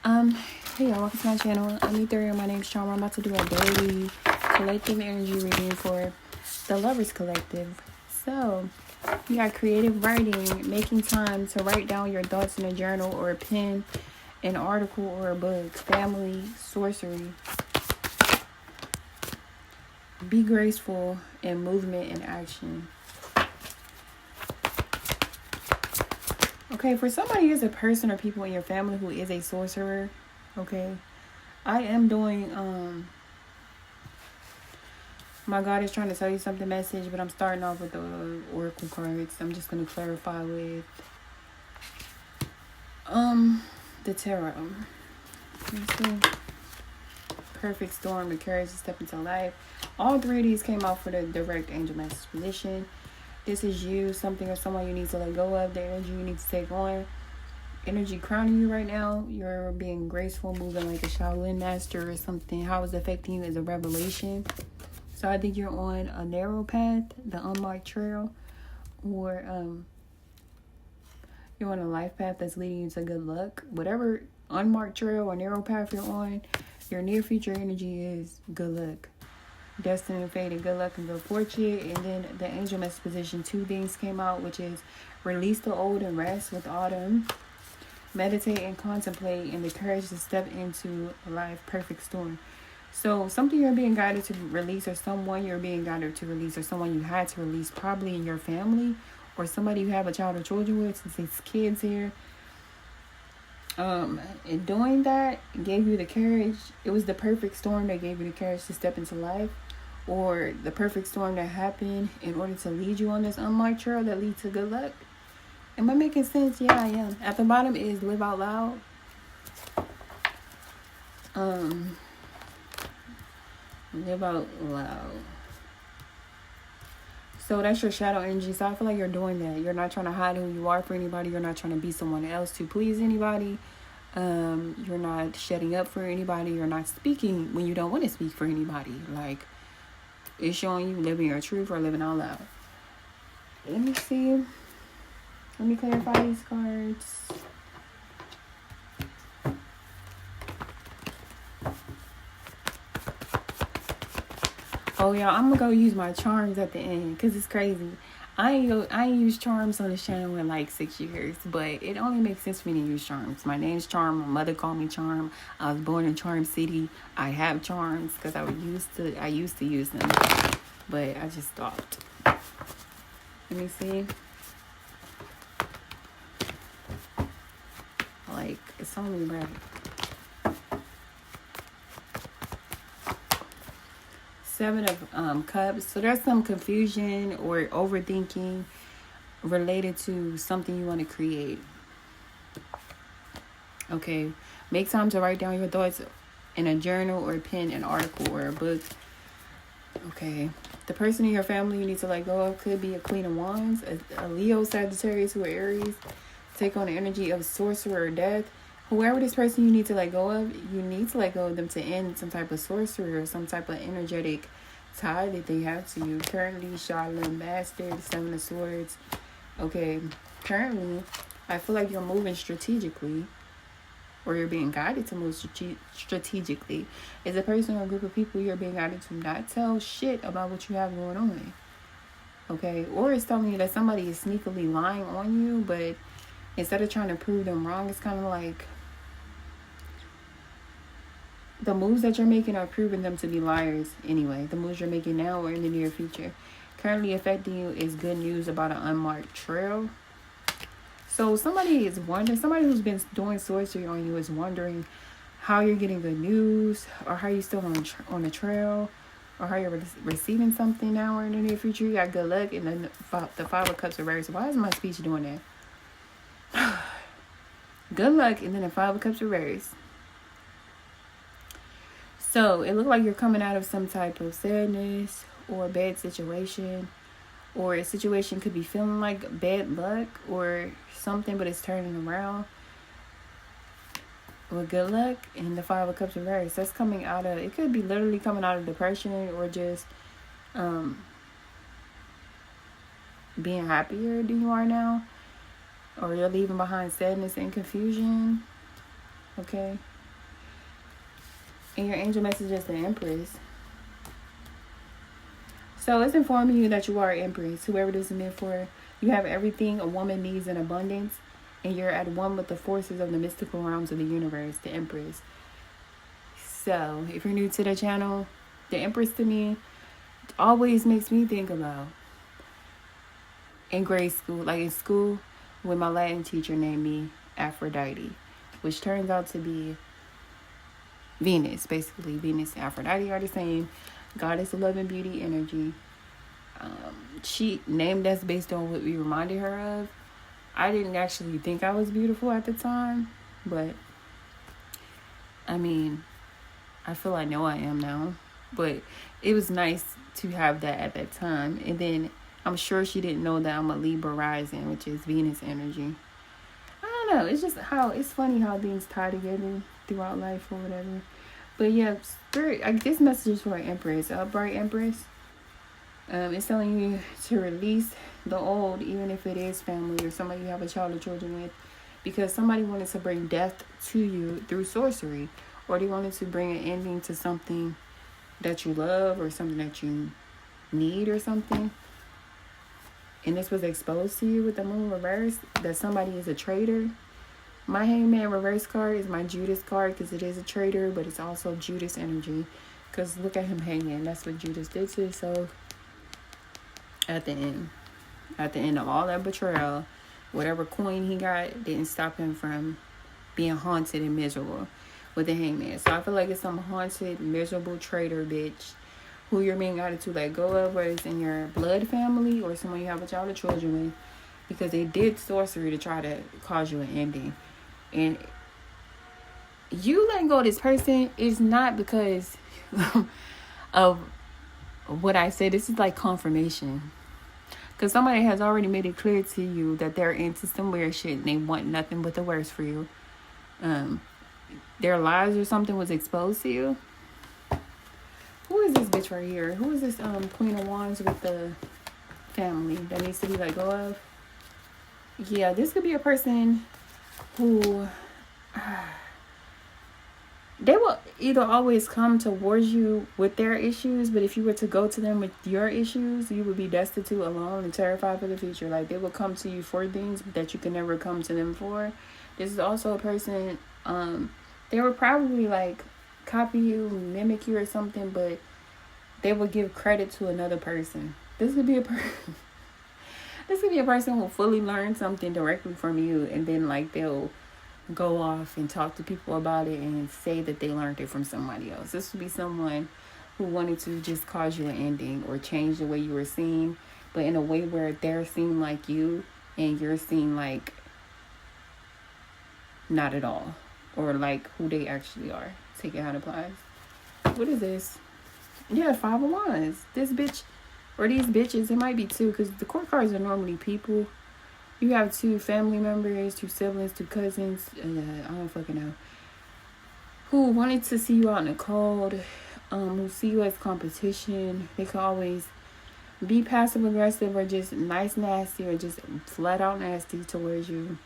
Um, hey y'all, welcome to my channel. I'm Ethereum. My name's Charm. I'm about to do a daily collective energy reading for the Lovers Collective. So, you got creative writing, making time to write down your thoughts in a journal or a pen, an article or a book, family, sorcery. Be graceful in movement and action. Okay, for somebody who's a person or people in your family who is a sorcerer, okay, I am doing, my God is trying to tell you something message, but I'm starting off with the oracle cards. I'm just going to clarify with, the tarot. Let's see. Perfect storm, the courage to step into life. All three of these came out for the direct angel message position. This is you, something or someone you need to let go of, the energy you need to take on. Energy crowning you right now. You're being graceful, moving like a Shaolin master or something. How it's affecting you is a revelation. So I think you're on a narrow path, the unmarked trail, or you're on a life path that's leading you to good luck. Whatever unmarked trail or narrow path you're on, your near future energy is good luck. Destiny and fate and good luck and good fortune. And then the angel message position, two things came out, which is release the old and rest with autumn. Meditate and contemplate, and the courage to step into life, perfect storm. So something you're being guided to release, or someone you're being guided to release, or someone you had to release, probably in your family, or somebody you have a child or children with, since it's kids here. And doing that gave you the courage. It was the perfect storm that gave you the courage to step into life, or the perfect storm that happened in order to lead you on this unmarked trail that leads to good luck. Am I making sense? Yeah, I am. At the bottom is live out loud. Live out loud. So that's your shadow energy. So I feel like you're doing that. You're not trying to hide who you are for anybody. You're not trying to be someone else to please anybody. You're not shutting up for anybody. You're not speaking when you don't want to speak for anybody. Like, it's showing you living your truth or living out loud. Let me see. Let me clarify these cards. Oh, y'all, I'm gonna go use my charms at the end because it's crazy. I ain't used charms on this channel in like 6 years, but it only makes sense for me to use charms. My name's Charm. My mother called me Charm. I was born in Charm City. I have charms because I used to use them, but I just stopped. Let me see. Like, it's only right. Seven of Cups. So there's some confusion or overthinking related to something you want to create. Okay. Make time to write down your thoughts in a journal or a pen, an article or a book. Okay. The person in your family you need to let go of could be a Queen of Wands, a Leo, Sagittarius, or Aries. Take on the energy of sorcerer or death. Whoever this person you need to let go of, you need to let go of them to end some type of sorcery or some type of energetic tie that they have to you. Currently, Shaolin Master, the Seven of Swords. Okay, currently, I feel like you're moving strategically, or you're being guided to move strategically. Is a person or a group of people you're being guided to not tell shit about what you have going on. Okay, or it's telling you that somebody is sneakily lying on you, but instead of trying to prove them wrong, it's kind of like the moves that you're making are proving them to be liars anyway. The moves you're making now or in the near future. Currently affecting you is good news about an unmarked trail. So somebody is wondering, somebody who's been doing sorcery on you is wondering how you're getting good news, or how you're still on the trail, or how you're receiving something now or in the near future. You got good luck, and then the Five of Cups reversed. Why is my speech doing that? Good luck, and then the Five of Cups reversed. So it looked like you're coming out of some type of sadness or a bad situation, or a situation could be feeling like bad luck or something, but it's turning around with good luck. And the Five of Cups reversed. That's coming out of, it could be literally coming out of depression, or just being happier than you are now, or you're leaving behind sadness and confusion. Okay. And your angel message is the Empress. So it's informing you that you are Empress, whoever this is meant for. You have everything a woman needs in abundance, and you're at one with the forces of the mystical realms of the universe, the Empress. So if you're new to the channel, the Empress to me always makes me think about in grade school, like in school, when my Latin teacher named me Aphrodite, which turns out to be Venus. Basically, Venus and Aphrodite are the same. Goddess of love and beauty energy. She named us based on what we reminded her of. I didn't actually think I was beautiful at the time, but I mean, I feel I know I am now. But it was nice to have that at that time. And then I'm sure she didn't know that I'm a Libra rising, which is Venus energy. I don't know. It's just how it's funny how things tie together throughout life or whatever. But yeah, spirit. This message is for an Empress, upright Empress. It's telling you to release the old, even if it is family or somebody you have a child or children with, because somebody wanted to bring death to you through sorcery, or they wanted to bring an ending to something that you love or something that you need or something. And this was exposed to you with the moon reverse, that somebody is a traitor. My Hangman reverse card is my Judas card because it is a traitor, but it's also Judas energy. Because look at him hanging. That's what Judas did to himself at the end of all that betrayal. Whatever coin he got didn't stop him from being haunted and miserable with the Hangman. So I feel like it's some haunted, miserable traitor bitch who you're being guided to let go of, whether it's in your blood family or someone you have a child or children with, because they did sorcery to try to cause you an ending. And you letting go of this person is not because of what I said. This is like confirmation. Because somebody has already made it clear to you that they're into some weird shit and they want nothing but the worst for you. Their lies or something was exposed to you. Who is this bitch right here? Who is this Queen of Wands with the family that needs to be let go of? Yeah, this could be a person who they will either always come towards you with their issues, but if you were to go to them with your issues, you would be destitute, alone, and terrified for the future. Like, they will come to you for things that you can never come to them for. This is also a person, they would probably like copy you, mimic you or something, but they will give credit to another person. This could be a person who will fully learn something directly from you, and then like they'll go off and talk to people about it and say that they learned it from somebody else. This would be someone who wanted to just cause you an ending or change the way you were seen, but in a way where they're seen like you and you're seen like not at all, or like who they actually are. Take it how it applies. What is this? Yeah, 5 of Wands. This bitch, or these bitches, it might be two, because the court cards are normally people. You have 2 family members, 2 siblings, 2 cousins, I don't fucking know, who wanted to see you out in the cold, who see you as competition. They can always be passive aggressive or just nice nasty or just flat out nasty towards you.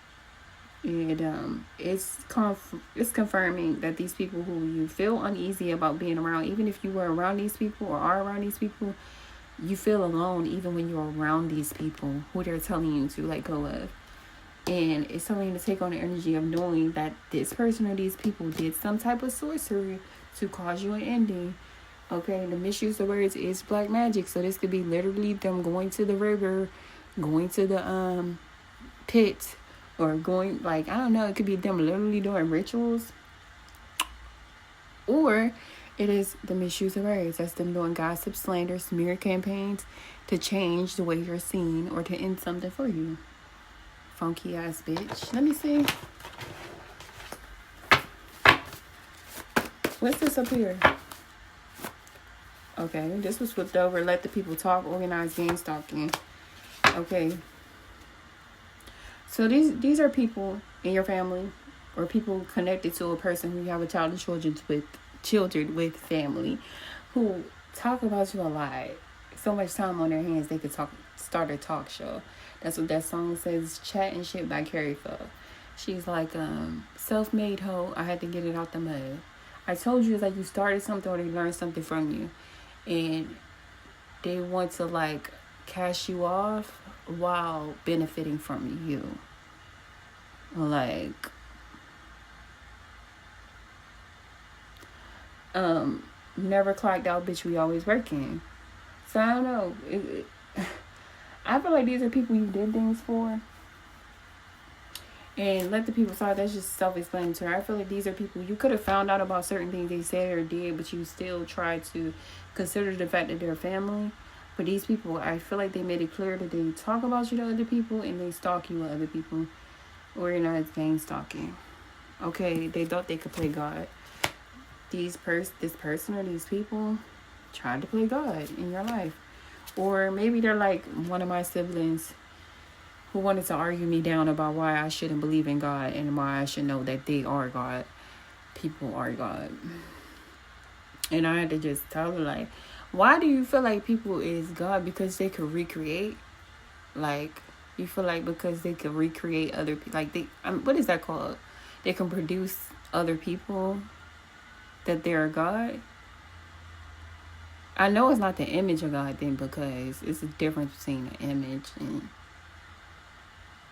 And it's confirming that these people who you feel uneasy about being around, even if you were around these people or are around these people, you feel alone even when you're around these people who they're telling you to let go of. And it's telling you to take on the energy of knowing that this person or these people did some type of sorcery to cause you an ending. Okay, the misuse of words is black magic. So this could be literally them going to the river, going to the pit, or going, like, I don't know, it could be them literally doing rituals. Or it is the misuse of words. That's them doing gossip, slander, smear campaigns to change the way you're seen or to end something for you. Funky ass bitch. Let me see. What's this up here? Okay, this was flipped over. Let the people talk. Organized game stalking. Okay. So these are people in your family or people connected to a person who you have a child and children with family who talk about you a lot. So much time on their hands they could start a talk show. That's what that song says, Chat and Shit by Carrie Pho. She's like, self-made hoe, I had to get it out the mud. I told you, it's like you started something or they learned something from you. And they want to like cash you off while benefiting from you. Like, never clocked out, bitch, we always working. So I don't know. I feel like these are people you did things for. And let the people decide. That's just self-explanatory. I feel like these are people you could have found out about certain things they said or did, but you still try to consider the fact that they're family. But these people, I feel like they made it clear that they talk about you to other people and they stalk you with other people. Or you know, it's gang stalking. Okay, they thought they could play God. This person or these people tried to play God in your life. Or maybe they're like one of my siblings who wanted to argue me down about why I shouldn't believe in God and why I should know that they are God. People are God. And I had to just tell her, like, why do you feel like people is God? Because they could recreate? Like, you feel like because they could recreate other people, like what is that called? They can produce other people that they're God? I know it's not the image of God then, because it's a difference between the image and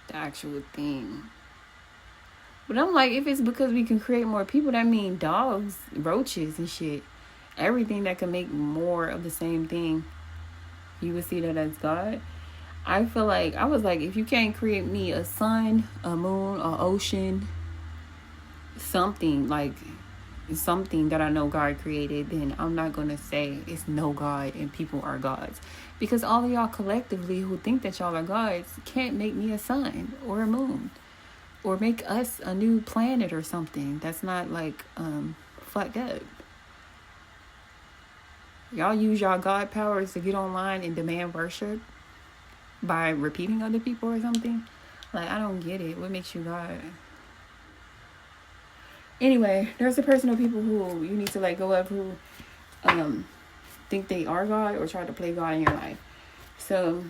the actual thing. But I'm like, if it's because we can create more people, that means dogs, roaches and shit, everything that can make more of the same thing, you would see that as God. I feel like, I was like, if you can't create me a sun, a moon, an ocean, something that I know God created, then I'm not going to say it's no God and people are gods. Because all of y'all collectively who think that y'all are gods can't make me a sun or a moon. Or make us a new planet or something. That's not like fucked up. Y'all use y'all God powers to get online and demand worship by repeating other people or something. Like, I don't get it. What makes you God? Anyway, there's a person or people who you need to let go of, who think they are God or try to play God in your life. So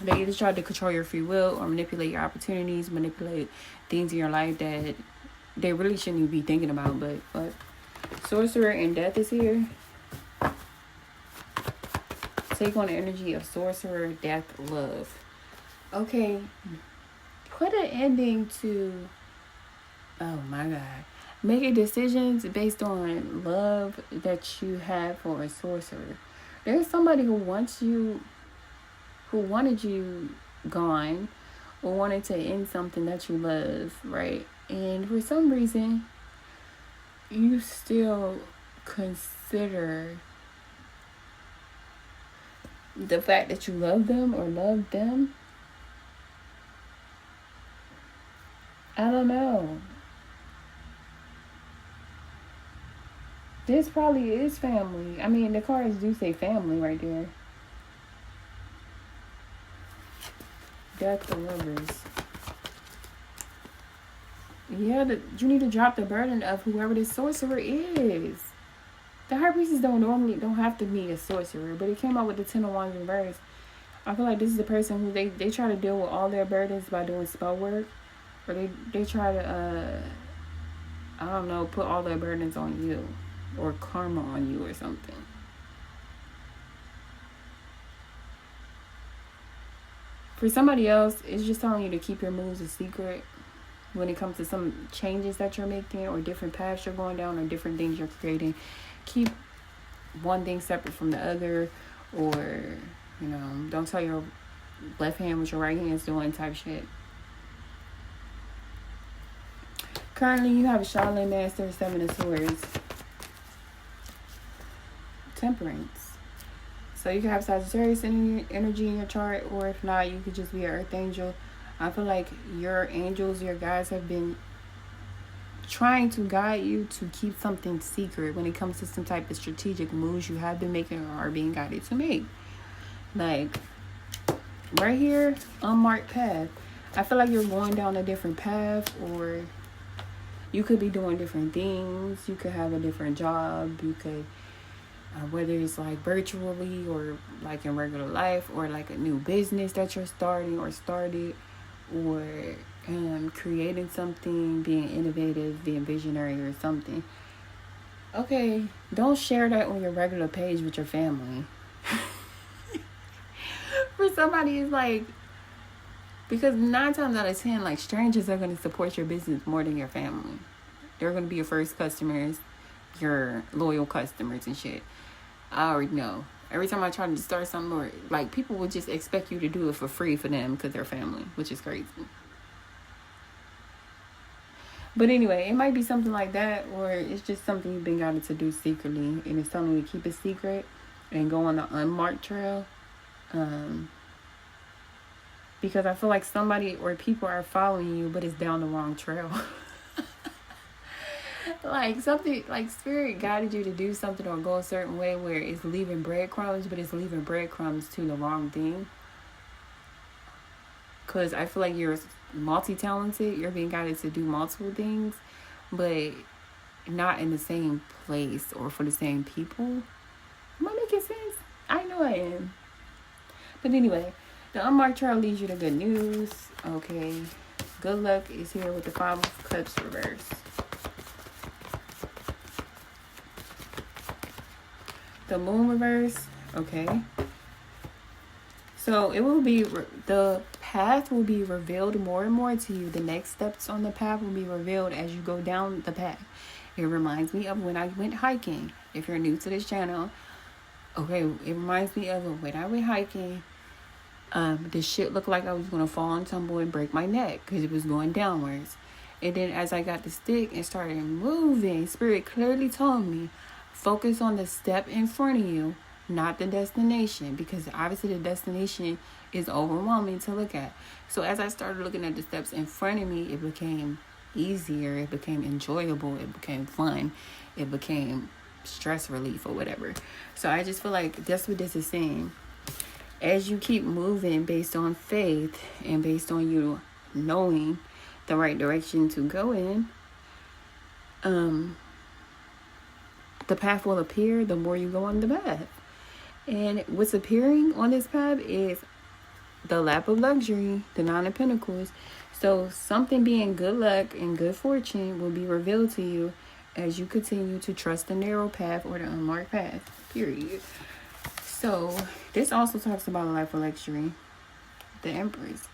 they either try to control your free will or manipulate your opportunities, manipulate things in your life that they really shouldn't be thinking about. But Sorcerer and Death is here. Take on the energy of Sorcerer, Death, Love. Okay, put an ending to, oh my God, making decisions based on love that you have for a sorcerer. There's somebody who wants you, who wanted you gone, or wanted to end something that you love, right? And for some reason, you still consider the fact that you love them or love them. I don't know. This probably is family. I mean, the cards do say family right there. Death of Lovers. Yeah, you need to drop the burden of whoever this sorcerer is. The High Priestess don't have to be a sorcerer, but it came out with the 10 of Wands reverse. I feel like this is the person who they try to deal with all their burdens by doing spell work, or they try to I don't know, put all their burdens on you, or karma on you or something. For somebody else, it's just telling you to keep your moves a secret when it comes to some changes that you're making, or different paths you're going down, or different things you're creating. Keep one thing separate from the other, or, you know, don't tell your left hand what your right hand's doing type shit. Currently, you have a Shaolin Master, 7 of Swords. Temperance. So you can have Sagittarius energy in your chart, or if not, you could just be an Earth Angel. I feel like your angels, your guides have been trying to guide you to keep something secret when it comes to some type of strategic moves you have been making or are being guided to make. Like, right here, unmarked path. I feel like you're going down a different path, or you could be doing different things. You could have a different job. You could, whether it's like virtually or like in regular life, or like a new business that you're starting or started, or creating something, being innovative, being visionary or something. Okay, don't share that on your regular page with your family. For somebody, it's like, because 9 times out of 10, like, strangers are going to support your business more than your family. They're going to be your first customers, your loyal customers and shit. I already know. Every time I try to start something, or like, people will just expect you to do it for free for them because they're family, which is crazy. But anyway, it might be something like that, or it's just something you've been guided to do secretly, and it's telling you to keep it secret and go on the unmarked trail. Because I feel like somebody or people are following you, but it's down the wrong trail. Like, something, like, spirit guided you to do something or go a certain way where it's leaving breadcrumbs, but it's leaving breadcrumbs to the wrong thing. Because I feel like you're multi-talented. You're being guided to do multiple things, but not in the same place or for the same people. Am I making sense? I know I am. But anyway, the unmarked trail leads you to good news. Okay. Good luck is here with the 5 of Cups reverse. The Moon reverse. Okay. So it will be, the path will be revealed more and more to you. The next steps on the path will be revealed as you go down the path. It reminds me of when I went hiking. If you're new to this channel, okay, it reminds me of when I went hiking. This shit looked like I was gonna fall and tumble and break my neck because it was going downwards. And then as I got the stick and started moving, Spirit clearly told me, focus on the step in front of you, not the destination, because obviously the destination is overwhelming to look at. So as I started looking at the steps in front of me, it became easier, it became enjoyable, it became fun, it became stress relief or whatever. So I just feel like that's what this is saying. As you keep moving based on faith and based on you knowing the right direction to go in, the path will appear the more you go on the path. And what's appearing on this path is the lap of luxury, the 9 of Pentacles. So something being good luck and good fortune will be revealed to you as you continue to trust the narrow path or the unmarked path, period. So this also talks about a life of luxury, the Empress.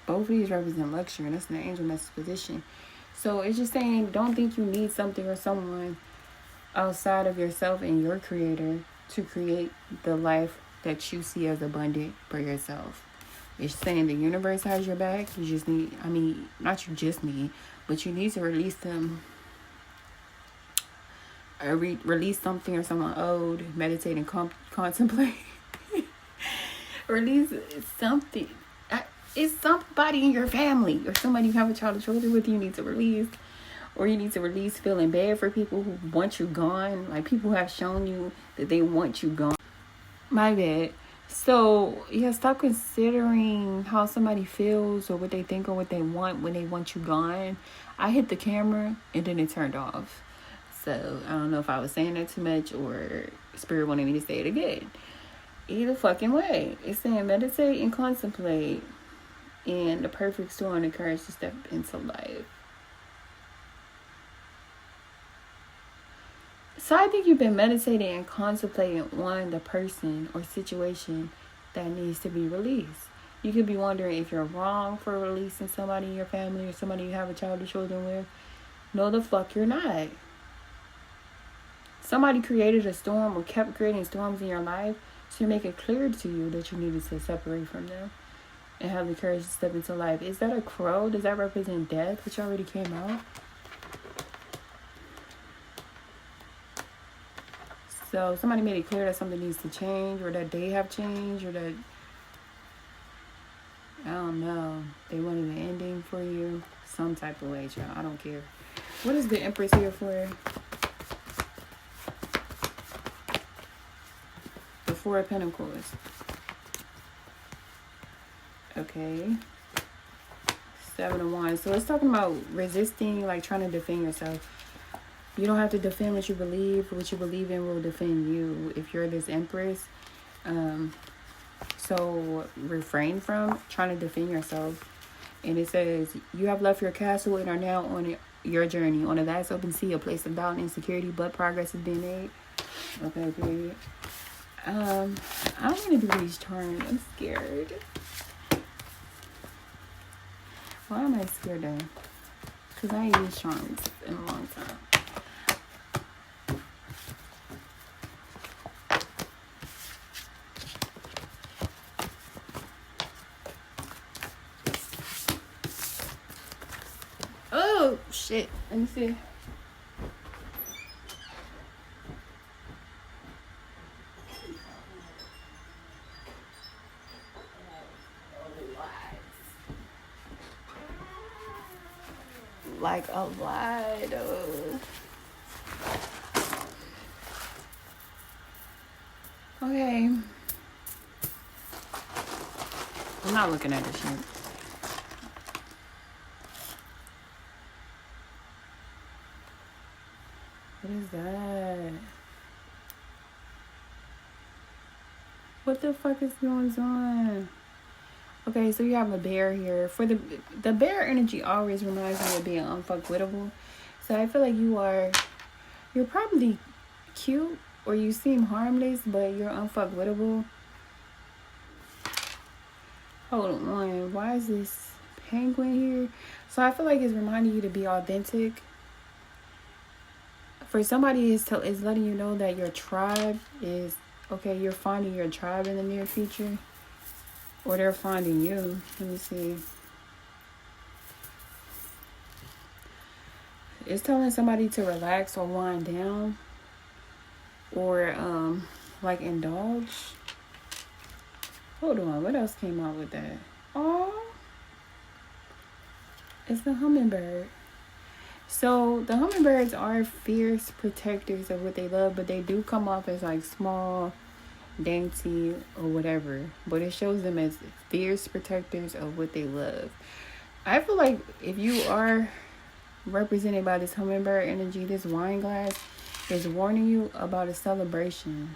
Both of these represent luxury, and that's in the angel message position. So it's just saying, don't think you need something or someone outside of yourself and your creator to create the life that you see as abundant for yourself. It's saying the universe has your back. You just need, not you just need, but you need to release them. Release something or someone owed. Meditate and contemplate. Release something. It's somebody in your family or somebody you have a child or children with you need to release. Or you need to release feeling bad for people who want you gone. Like, people have shown you that they want you gone. My bad. So, yeah, stop considering how somebody feels or what they think or what they want when they want you gone. I hit the camera and then it turned off. So, I don't know if I was saying that too much or Spirit wanted me to say it again. Either fucking way. It's saying meditate and contemplate. And the perfect storm and the courage to step into life. So I think you've been meditating and contemplating on the person or situation that needs to be released. You could be wondering if you're wrong for releasing somebody in your family or somebody you have a child or children with. No, the fuck you're not. Somebody created a storm or kept creating storms in your life to make it clear to you that you needed to separate from them and have the courage to step into life. Is that a crow? Does that represent death, which already came out? So somebody made it clear that something needs to change, or that they have changed, or that, I don't know, they wanted an ending for you. Some type of way, child. I don't care. What is the Empress here for? The 4 of Pentacles. Okay. 7 of Wands. So it's talking about resisting, like trying to defend yourself. You don't have to defend what you believe. What you believe in will defend you if you're this Empress. So refrain from trying to defend yourself And it says, you have left your castle and are now on your journey. On a vast open sea, a place of doubt and insecurity, but progress is being made. Okay, period. I don't want to do these charms. I'm scared. Why am I scared though? Because I ain't used charms in a long time. Oh, shit. Let me see. Like a lot of... Okay. I'm not looking at this shit. What is that? What the fuck is going on? Okay, so you have a bear here. For the bear energy always reminds me of being unfuckwittable. So I feel like you're probably cute or you seem harmless, but you're unfuckwittable. Hold on, why is this penguin here? So I feel like it's reminding you to be authentic. For somebody is letting you know that your tribe is okay. You're finding your tribe in the near future, or they're finding you. Let me see. It's telling somebody to relax or wind down, or like indulge. Hold on, what else came out with that? Oh, it's the hummingbird. So the hummingbirds are fierce protectors of what they love, but they do come off as like small, dainty, or whatever. But it shows them as fierce protectors of what they love. I feel like if you are represented by this hummingbird energy, this wine glass is warning you about a celebration.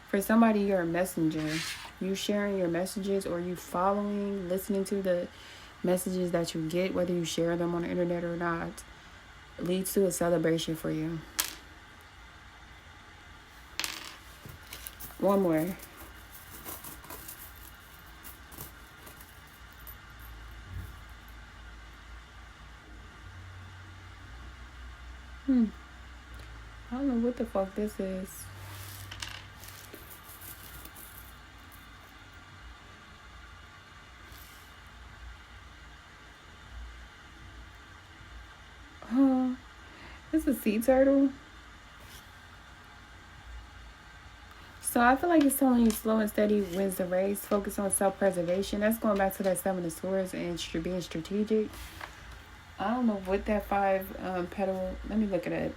For somebody, you're a messenger. You sharing your messages, or you following, listening to the messages that you get, whether you share them on the internet or not, leads to a celebration for you. One more. I don't know what the fuck this is. This is a sea turtle. So I feel like it's telling you slow and steady wins the race. Focus on self-preservation. That's going back to that 7 of Swords and being strategic. I don't know what that 5 petal. Let me look at it.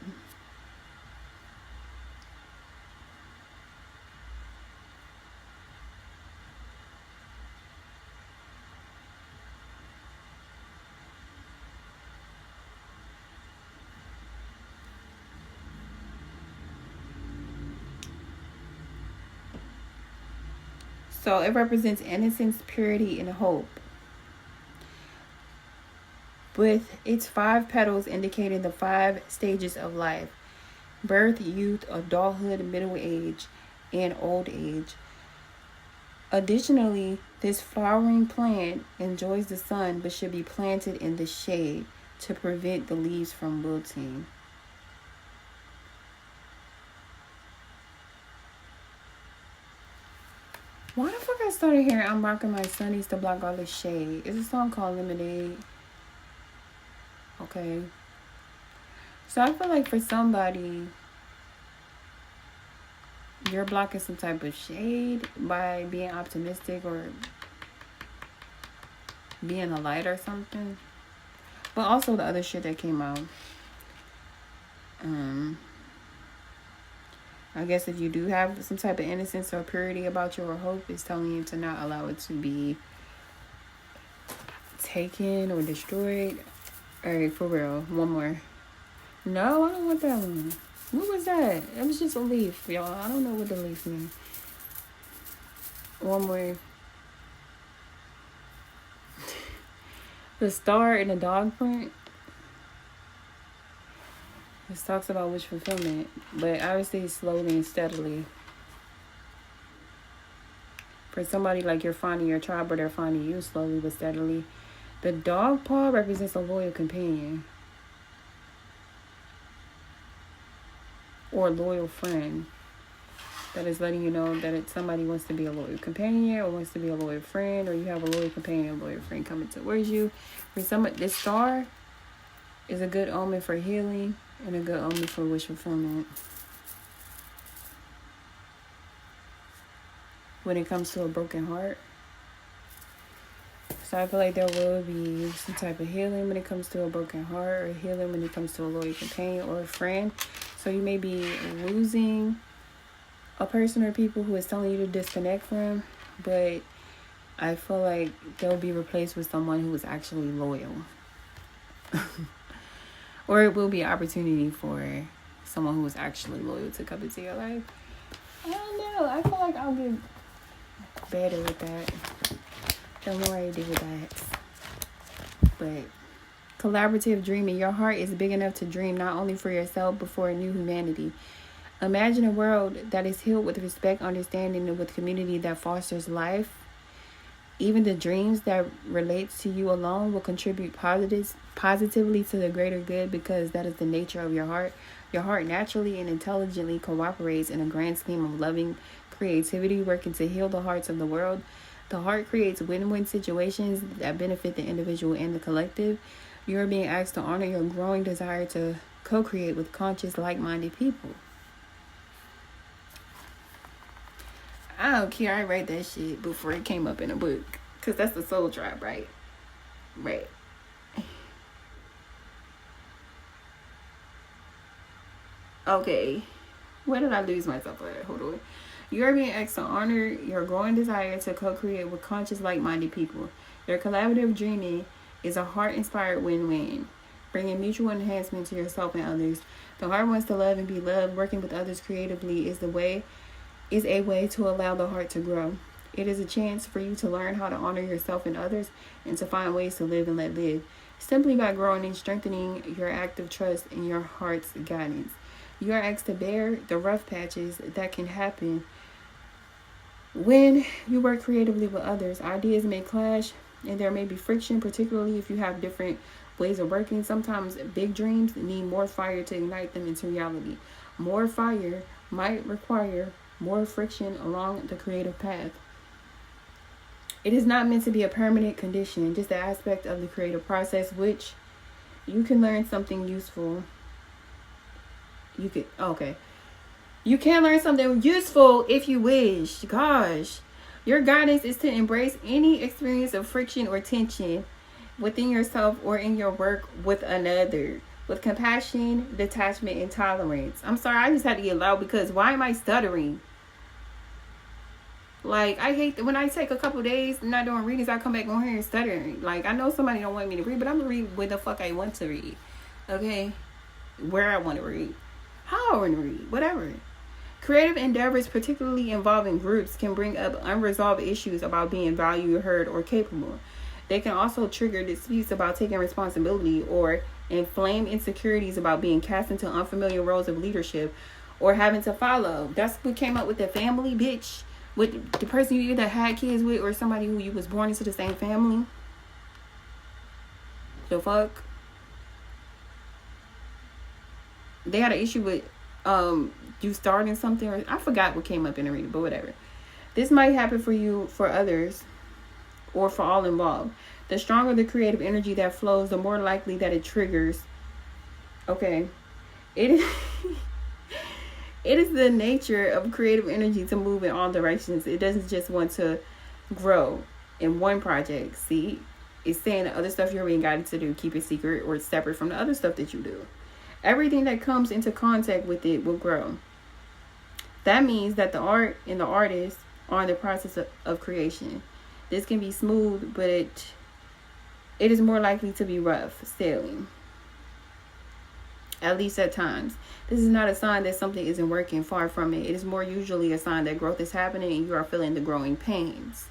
So it represents innocence, purity, and hope, with its 5 petals indicating the 5 stages of life: birth, youth, adulthood, middle age, and old age. Additionally, this flowering plant enjoys the sun but should be planted in the shade to prevent the leaves from wilting. Why the fuck I started hearing I'm rocking my sunnies to block all this shade? It's a song called Lemonade. Okay. So I feel like for somebody, you're blocking some type of shade by being optimistic or being a light or something. But also the other shit that came out. I guess if you do have some type of innocence or purity about you or hope, it's telling you to not allow it to be taken or destroyed. Alright, for real. One more. No, I don't want that one. What was that? It was just a leaf, y'all. I don't know what the leaf means. One more. The star in the dog print. This talks about wish fulfillment, but obviously slowly and steadily. For somebody like you're finding your tribe or they're finding you slowly but steadily. The dog paw represents a loyal companion. Or loyal friend. That is letting you know that somebody wants to be a loyal companion or wants to be a loyal friend, or you have a loyal companion, a loyal friend coming towards you. For somebody, this star is a good omen for healing and a good omen for wish fulfillment. When it comes to a broken heart. So I feel like there will be some type of healing when it comes to a broken heart, or healing when it comes to a loyal companion or a friend. So you may be losing a person or people who is telling you to disconnect from, but I feel like they'll be replaced with someone who is actually loyal. Or it will be an opportunity for someone who is actually loyal to come into your life. I don't know. I feel like I'll get better with that the more I do with that. But collaborative dreaming. Your heart is big enough to dream not only for yourself but for a new humanity. Imagine a world that is healed with respect, understanding, and with community that fosters life. Even the dreams that relates to you alone will contribute positively to the greater good, because that is the nature of your heart. Your heart naturally and intelligently cooperates in a grand scheme of loving creativity, working to heal the hearts of the world. The heart creates win-win situations that benefit the individual and the collective. You are being asked to honor your growing desire to co-create with conscious, like-minded people. I don't care. I read that shit before it came up in a book. Because that's the soul tribe, right? Right. Okay. Where did I lose myself at? Hold on. You are being asked to honor your growing desire to co-create with conscious, like-minded people. Your collaborative dreaming is a heart-inspired win-win, bringing mutual enhancement to yourself and others. The heart wants to love and be loved. Working with others creatively is a way to allow the heart to grow. It is a chance for you to learn how to honor yourself and others, and to find ways to live and let live, simply by growing and strengthening your active trust in your heart's guidance. You are asked to bear the rough patches that can happen when you work creatively with others. Ideas may clash and there may be friction, particularly if you have different ways of working. Sometimes big dreams need more fire to ignite them into reality. More fire might require more friction along the creative path. It is not meant to be a permanent condition, just an aspect of the creative process, which you can learn something useful. You can learn something useful if you wish. Gosh. Your guidance is to embrace any experience of friction or tension within yourself or in your work with another, with compassion, detachment, and tolerance. I'm sorry, I just had to get loud because why am I stuttering? Like, I hate when I take a couple days not doing readings, I come back on here and stuttering. Like, I know somebody don't want me to read, but I'm going to read when the fuck I want to read. Okay? Where I want to read. How I want to read. Whatever. Creative endeavors, particularly involving groups, can bring up unresolved issues about being valued, heard, or capable. They can also trigger disputes about taking responsibility, or inflame insecurities about being cast into unfamiliar roles of leadership or having to follow. That's what came up with the family, bitch. With the person you either had kids with or somebody who you was born into the same family. The fuck? They had an issue with you starting something, or I forgot what came up in the reading, but whatever. This might happen for you, for others, or for all involved. The stronger the creative energy that flows, the more likely that it triggers. Okay. It is the nature of creative energy to move in all directions. It doesn't just want to grow in one project. See, it's saying the other stuff you're being guided to do, keep it secret or separate from the other stuff that you do. Everything that comes into contact with it will grow. That means that the art and the artist are in the process of creation. This can be smooth, but it is more likely to be rough sailing. At least at times. This is not a sign that something isn't working. Far from it. It is more usually a sign that growth is happening and you are feeling the growing pains.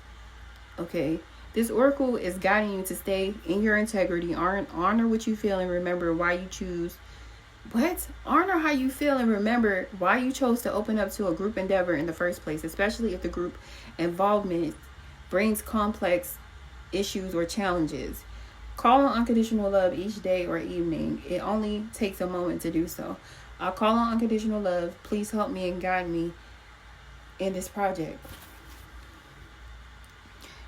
Okay? This oracle is guiding you to stay in your integrity, honor what you feel, and remember why you choose. What? Honor how you feel and remember why you chose to open up to a group endeavor in the first place, especially if the group involvement brings complex issues or challenges. Call on unconditional love each day or evening. It only takes a moment to do so. I'll call on unconditional love. Please help me and guide me in this project.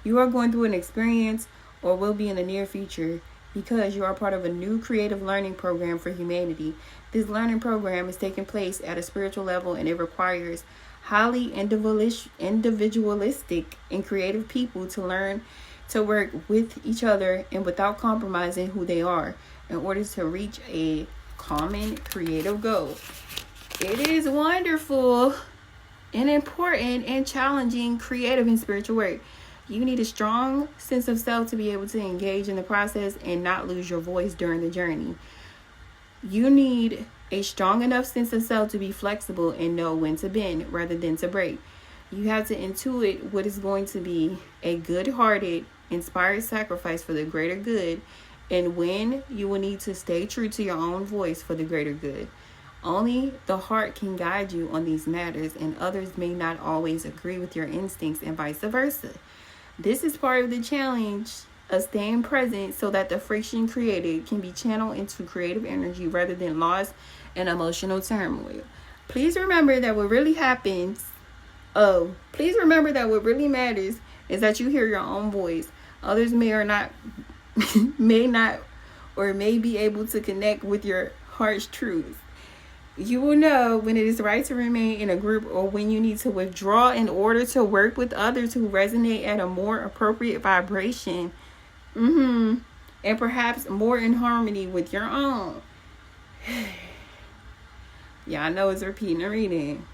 You are going through an experience or will be in the near future because you are part of a new creative learning program for humanity. This learning program is taking place at a spiritual level, and it requires highly individualistic and creative people to learn to work with each other and without compromising who they are in order to reach a common creative goal. It is wonderful and important and challenging creative and spiritual work. You need a strong sense of self to be able to engage in the process and not lose your voice during the journey. You need a strong enough sense of self to be flexible and know when to bend rather than to break. You have to intuit what is going to be a good-hearted, inspired sacrifice for the greater good, and when you will need to stay true to your own voice for the greater good. Only the heart can guide you on these matters, and others may not always agree with your instincts and vice versa. This is part of the challenge of staying present so that the friction created can be channeled into creative energy rather than lost in emotional turmoil. Please remember that what really matters is that you hear your own voice. Others may or not may not or may be able to connect with your heart's truth. You will know when it is right to remain in a group or when you need to withdraw in order to work with others who resonate at a more appropriate vibration. And perhaps more in harmony with your own. Yeah, I know it's repeating and reading.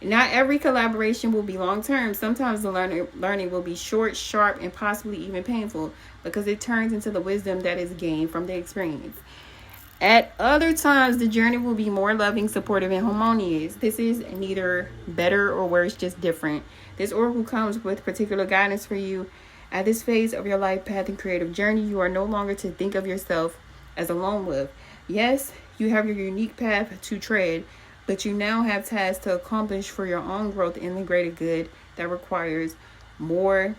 Not every collaboration will be long-term. Sometimes the learning will be short, sharp, and possibly even painful because it turns into the wisdom that is gained from the experience. At other times, the journey will be more loving, supportive, and harmonious. This is neither better or worse, just different. This oracle comes with particular guidance for you. At this phase of your life path and creative journey, you are no longer to think of yourself as a lone wolf. Yes, you have your unique path to tread, but you now have tasks to accomplish for your own growth in the greater good that requires more.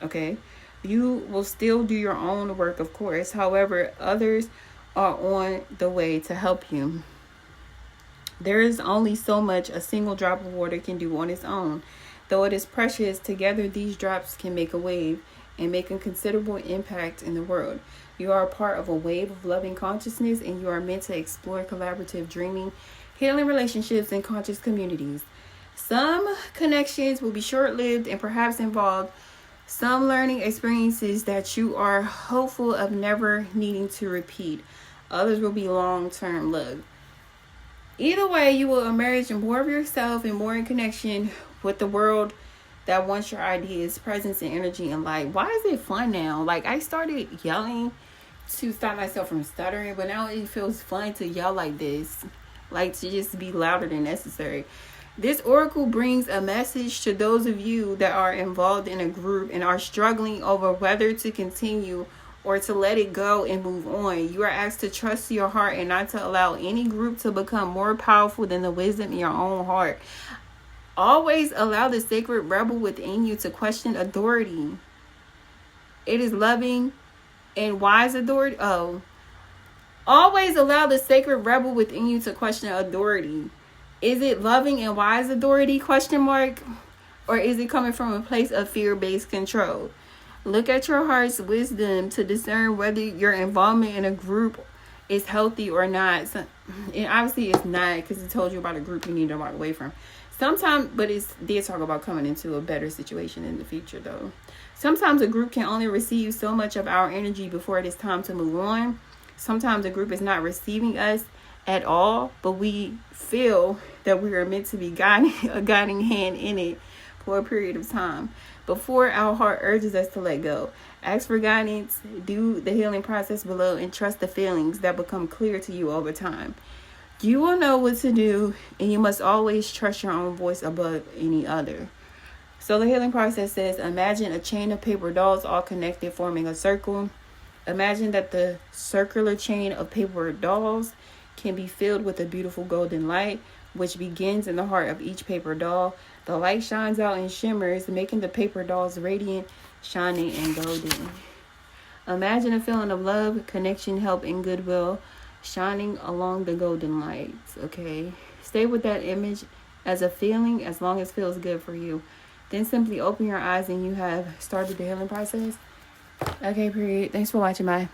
Okay. You will still do your own work, of course. However, others are on the way to help you. There is only so much a single drop of water can do on its own. Though it is precious, together these drops can make a wave and make a considerable impact in the world. You are a part of a wave of loving consciousness, and you are meant to explore collaborative dreaming, healing relationships, and conscious communities. Some connections will be short-lived and perhaps involve some learning experiences that you are hopeful of never needing to repeat. Others will be long-term love. Either way, you will emerge more of yourself and more in connection with the world that wants your ideas, presence, and energy and light. Why is it fun now? Like, I started yelling to stop myself from stuttering, but now it feels fun to yell like this. Like, to just be louder than necessary. This oracle brings a message to those of you that are involved in a group and are struggling over whether to continue or to let it go and move on. You are asked to trust your heart and not to allow any group to become more powerful than the wisdom in your own heart. Always allow the sacred rebel within you to question authority. It is loving and wise authority. Always allow the sacred rebel within you to question authority. Is it loving and wise authority? Question mark. Or is it coming from a place of fear-based control? Look at your heart's wisdom to discern whether your involvement in a group is healthy or not. And obviously it's not, because it told you about a group you need to walk away from. Sometimes, but it did talk about coming into a better situation in the future, though. Sometimes a group can only receive so much of our energy before it is time to move on. Sometimes a group is not receiving us at all, but we feel that we are meant to be a guiding hand in it for a period of time before our heart urges us to let go. Ask for guidance, do the healing process below, and trust the feelings that become clear to you over time. You will know what to do, and you must always trust your own voice above any other. So the healing process says, imagine a chain of paper dolls all connected, forming a circle. Imagine that the circular chain of paper dolls can be filled with a beautiful golden light, which begins in the heart of each paper doll. The light shines out and shimmers, making the paper dolls radiant, shining, and golden. Imagine a feeling of love, connection, help, and goodwill shining along the golden lights. Okay. Stay with that image as a feeling as long as it feels good for you. Then simply open your eyes and you have started the healing process. Okay, period. Thanks for watching. Bye.